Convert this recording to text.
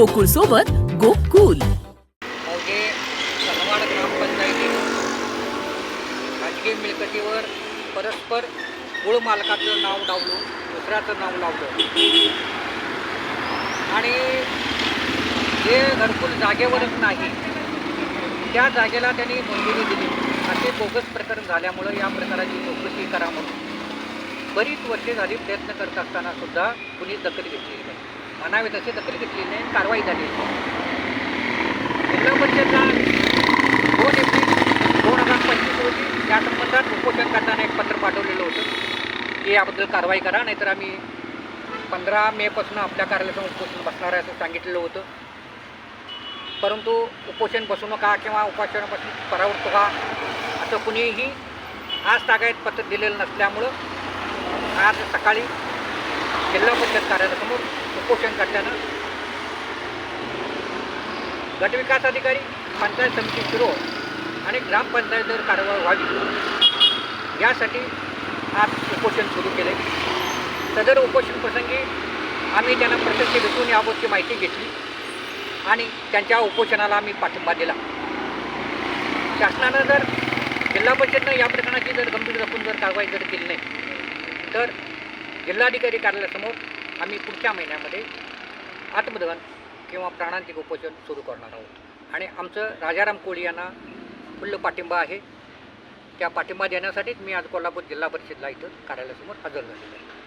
गोकुळ सोबत गोकुल. मौजे सनवाड ग्रामपंचायतीनं खाजगी मिळकतीवर परस्पर मूळ मालकाचं नाव डावलून दुसऱ्याचं नाव लावलं आणि जे घरकुल जागेवरच नाही त्या जागेला त्यांनी मंजुरी दिली असे बोगस प्रकरण झाल्यामुळं या प्रकाराची चौकशी करा म्हणून बरीच वर्षे झाली प्रयत्न करत असताना सुद्धा कुणी दखल घेतलेली नाही. म्हणावे तशी दखल घेतलेली नाही, कारवाई झाली नाही. जिल्हा परिषदला 2 एप्रिल 2025 रोजी या संबंधात उपोषण करताना एक पत्र पाठवलेलं होतं की याबद्दल कारवाई करा, नाहीतर आम्ही 15 मेपासून आपल्या कार्यालयाचं उपोषण बसणार आहे असं सांगितलेलं होतं. परंतु उपोषण बसू नका किंवा उपोषणापासून परावृत्त व्हा असं कुणीही आज तागायत पत्र दिलेलं नसल्यामुळं आज सकाळी जिल्हा परिषद कार्यालयासमोर उपोषणकर्त्यानं गटविकास अधिकारी, पंचायत समिती शिरोळ आणि ग्रामपंचायतीवर कारवाई व्हावी यासाठी आज उपोषण सुरू केले. सदर उपोषण प्रसंगी आम्ही त्यांना प्रत्यक्ष भेटून याबाबतची माहिती घेतली आणि त्यांच्या उपोषणाला आम्ही पाठिंबा दिला. शासनानं जर जिल्हा परिषदनं या प्रकरणाची जर गंभीर जपून जर कारवाई जर केली नाही तर जिल्हाधिकारी कार्यालयासमोर आम्ही पुढच्या महिन्यामध्ये आत्मदहन किंवा प्राणांतिक उपोषण सुरू करणार आहोत आणि आमचं राजाराम कोळी यांना फुल्ल पाठिंबा आहे. त्या पाठिंबा देण्यासाठीच मी आज कोल्हापूर जिल्हा परिषदला इथं कार्यालयासमोर हजर झालेलो आहे.